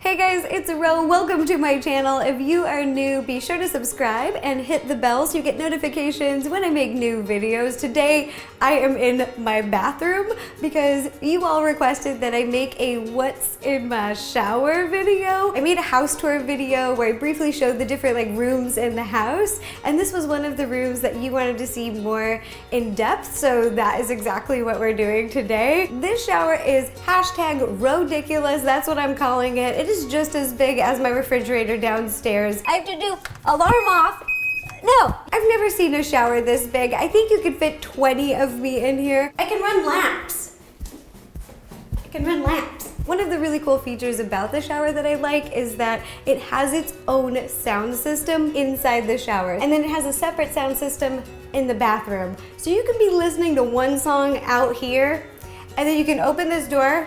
Hey guys, it's Ro. Welcome to my channel. If you are new, be sure to subscribe and hit the bell so you get notifications when I make new videos. Today, I am in my bathroom because you all requested that I make a what's in my shower video. I made a house tour video where I briefly showed the different rooms in the house, and this was one of the rooms that you wanted to see more in depth, so that is exactly what we're doing today. This shower is #Rodiculous. That's what I'm calling it. It is just as big as my refrigerator downstairs. I have to do alarm off. No, I've never seen a shower this big. I think you could fit 20 of me in here. I can run laps. One of the really cool features about the shower that I like is that it has its own sound system inside the shower. And then it has a separate sound system in the bathroom. So you can be listening to one song out here, and then you can open this door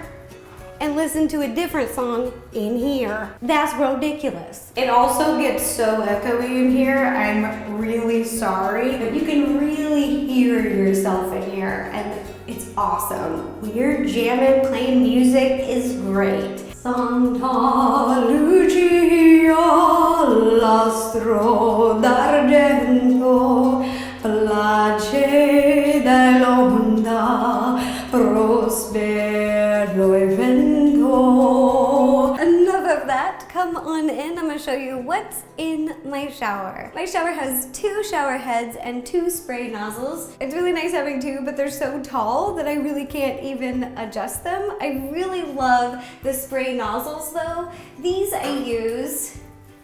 and listen to a different song in here. That's ridiculous. It also gets so echoey in here. I'm really sorry, but you can really hear yourself in here, and it's awesome. When you're jamming, playing music is great. Santa Lucia, l'astro d'argento, place dell'onda, prospero evento. Enough of that, come on in. I'm gonna show you what's in my shower. My shower has 2 shower heads and 2 spray nozzles. It's really nice having 2, but they're so tall that I really can't even adjust them. I really love the spray nozzles though. These I use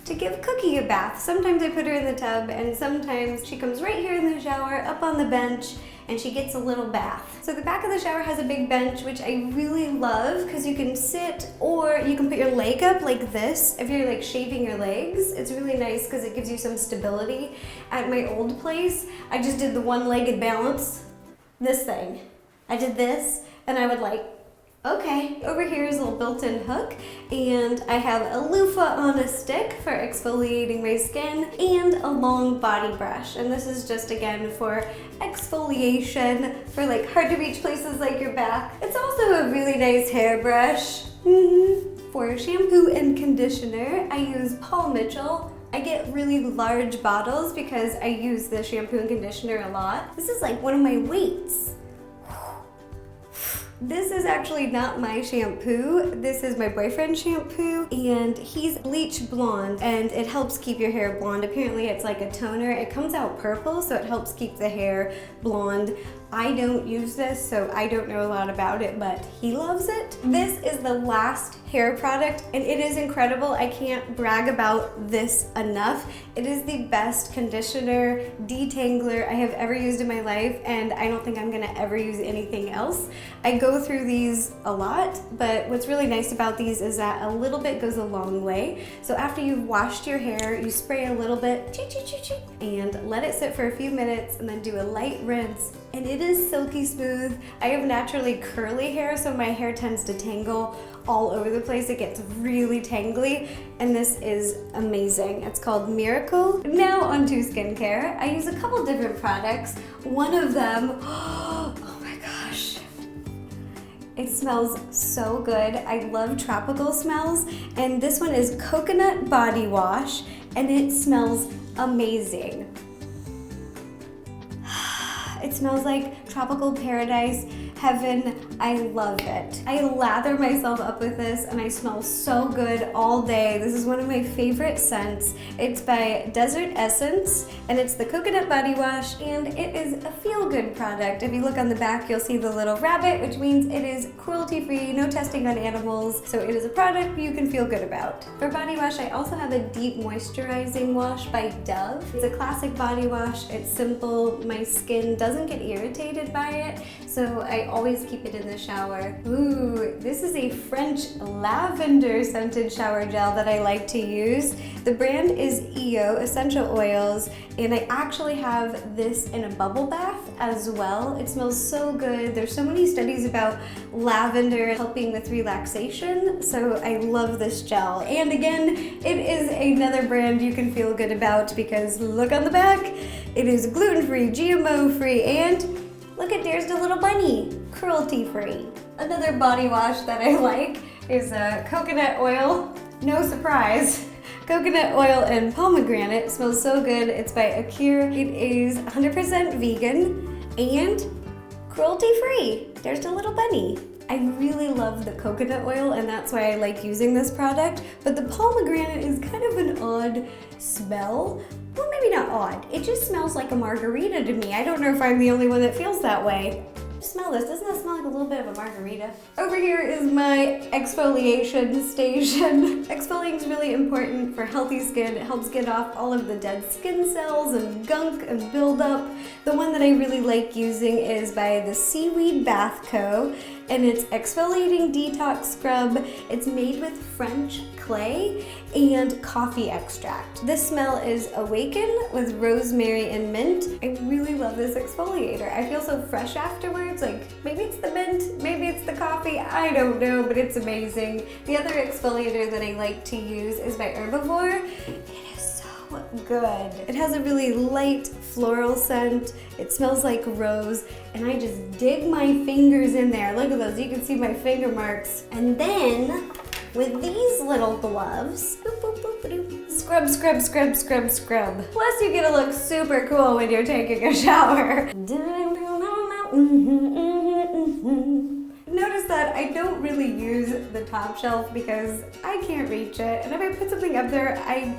to give Cookie a bath. Sometimes I put her in the tub, and sometimes she comes right here in the shower, up on the bench, and she gets a little bath. So the back of the shower has a big bench, which I really love because you can sit or you can put your leg up like this if you're shaving your legs. It's really nice because it gives you some stability. At my old place, I just did the one-legged balance, this thing. I did this, and I would okay. Over here is a little built-in hook, and I have a loofah on a stick for exfoliating my skin, and a long body brush. And this is just, again, for exfoliation for hard-to-reach places like your back. It's also a really nice hairbrush. For shampoo and conditioner, I use Paul Mitchell. I get really large bottles because I use the shampoo and conditioner a lot. This is one of my weights. This is actually not my shampoo. This is my boyfriend's shampoo, and he's bleach blonde, and it helps keep your hair blonde. Apparently it's like a toner. It comes out purple, so it helps keep the hair blonde. I don't use this, so I don't know a lot about it, but he loves it. This is the last hair product, and it is incredible. I can't brag about this enough. It is the best conditioner, detangler I have ever used in my life, and I don't think I'm gonna ever use anything else. I go through these a lot, but what's really nice about these is that a little bit goes a long way. So after you've washed your hair, you spray a little bit, and let it sit for a few minutes, and then do a light rinse, and it is silky smooth. I have naturally curly hair, so my hair tends to tangle all over the place. It gets really tangly, and this is amazing. It's called Miracle. Now onto skincare. I use a couple different products. One of them, oh my gosh, it smells so good. I love tropical smells, and this one is coconut body wash, and it smells amazing. It smells like tropical paradise, heaven. I love it. I lather myself up with this, and I smell so good all day. This is one of my favorite scents. It's by Desert Essence, and it's the coconut body wash, and it is a feel-good product. If you look on the back, you'll see the little rabbit, which means it is cruelty-free, no testing on animals, so it is a product you can feel good about. For body wash, I also have a deep moisturizing wash by Dove. It's a classic body wash. It's simple. My skin doesn't get irritated by it, so I always keep it in the shower. Ooh, this is a French lavender scented shower gel that I like to use. The brand is EO Essential Oils, and I actually have this in a bubble bath as well. It smells so good. There's so many studies about lavender helping with relaxation, so I love this gel. And again, it is another brand you can feel good about because look on the back. It is gluten-free, GMO-free, and look at, there's the little bunny, cruelty-free. Another body wash that I like is coconut oil. no surprise, coconut oil and pomegranate. It smells so good. It's by Acure. It is 100% vegan and cruelty-free. There's a little bunny. I really love the coconut oil, and that's why I like using this product, but the pomegranate is kind of an odd smell. Well, maybe not odd. It just smells like a margarita to me. I don't know if I'm the only one that feels that way. Smell this. Doesn't that smell like a little bit of a margarita? Over here is my exfoliation station. Exfoliating is really important for healthy skin. It helps get off all of the dead skin cells and gunk and buildup. The one that I really like using is by the Seaweed Bath Co. and it's Exfoliating Detox Scrub. It's made with French clay and coffee extract. This smell is Awaken with rosemary and mint. I really love this exfoliator. I feel so fresh afterwards, like maybe it's the mint, maybe it's the coffee, I don't know, but it's amazing. The other exfoliator that I like to use is by Herbivore. It is so good. It has a really light floral scent. It smells like rose, and I just dig my fingers in there. Look at those, you can see my finger marks. And then with these little gloves, boop, boop, boop, boop, scrub, scrub, scrub, scrub, scrub. Plus you get to look super cool when you're taking a shower. Notice that I don't really use the top shelf because I can't reach it, and if I put something up there,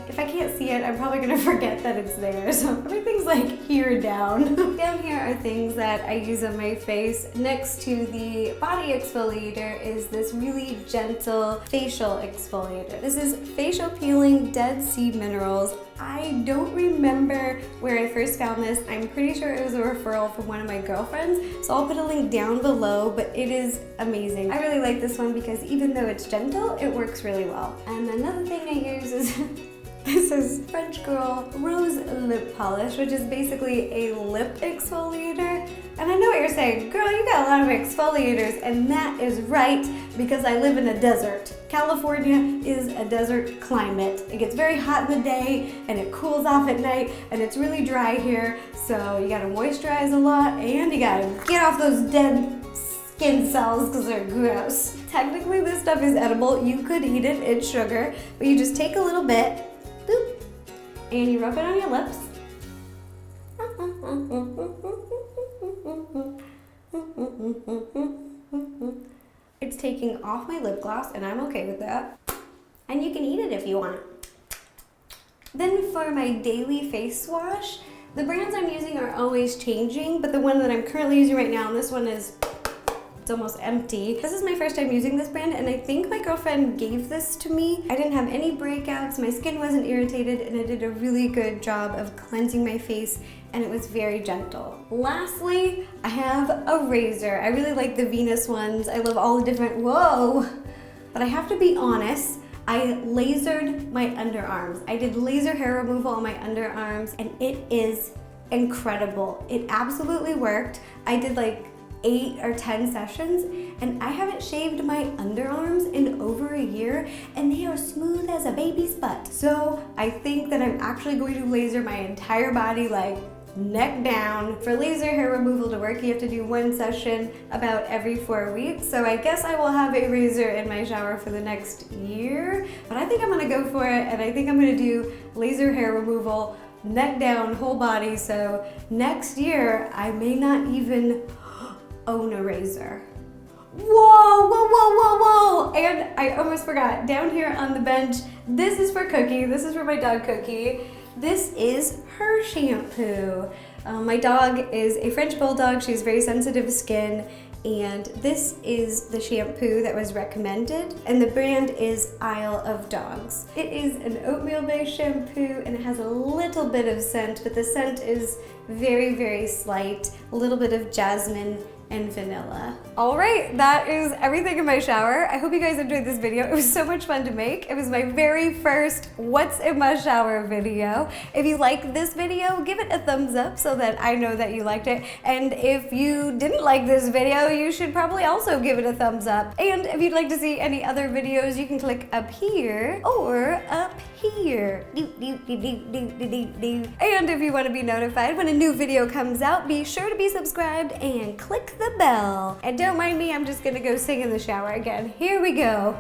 if I can't see it, I'm probably gonna forget that it's there, so everything's like here down. Down here are things that I use on my face. Next to the body exfoliator is this really gentle facial exfoliator. This is Facial Peeling Dead Sea Minerals. I don't remember where I first found this. I'm pretty sure it was a referral from one of my girlfriends, so I'll put a link down below, but it is amazing. I really like this one because even though it's gentle, it works really well. And another thing I use is this is French Girl Rose Lip Polish, which is basically a lip exfoliator. And I know what you're saying, girl, you got a lot of exfoliators, and that is right, because I live in a desert. California is a desert climate. It gets very hot in the day, and it cools off at night, and it's really dry here, so you gotta moisturize a lot, and you gotta get off those dead skin cells, because they're gross. Technically, this stuff is edible. You could eat it, it's sugar, but you just take a little bit, boop, and you rub it on your lips. It's taking off my lip gloss, and I'm okay with that. And you can eat it if you want. Then for my daily face wash, the brands I'm using are always changing, but the one that I'm currently using right now, and this one is, it's almost empty. This is my first time using this brand, and I think my girlfriend gave this to me. I didn't have any breakouts, my skin wasn't irritated, and it did a really good job of cleansing my face, and it was very gentle. Lastly, I have a razor. I really like the Venus ones. I love all the different, whoa! But I have to be honest, I lasered my underarms. I did laser hair removal on my underarms, and it is incredible. It absolutely worked. I did like 8 or 10 sessions, and I haven't shaved my underarms in over a year, and they are smooth as a baby's butt. So I think that I'm actually going to laser my entire body, like neck down. For laser hair removal to work, you have to do 1 session about every 4 weeks. So I guess I will have a razor in my shower for the next year, but I think I'm gonna go for it, and I think I'm gonna do laser hair removal, neck down, whole body. So next year, I may not even own a razor. Whoa, whoa, whoa, whoa, whoa! And I almost forgot, down here on the bench, this is for Cookie. This is for my dog Cookie. This is her shampoo. My dog is a French Bulldog. She has very sensitive skin, and this is the shampoo that was recommended, and the brand is Isle of Dogs. It is an oatmeal-based shampoo, and it has a little bit of scent, but the scent is very, very slight, a little bit of jasmine and vanilla. All right, that is everything in my shower. I hope you guys enjoyed this video. It was so much fun to make. It was my very first what's in my shower video. If you like this video, give it a thumbs up so that I know that you liked it. And if you didn't like this video, you should probably also give it a thumbs up. And if you'd like to see any other videos, you can click up here or up here. And if you want to be notified when a new video comes out, be sure to be subscribed and click the bell. And don't mind me, I'm just gonna go sing in the shower again. Here we go.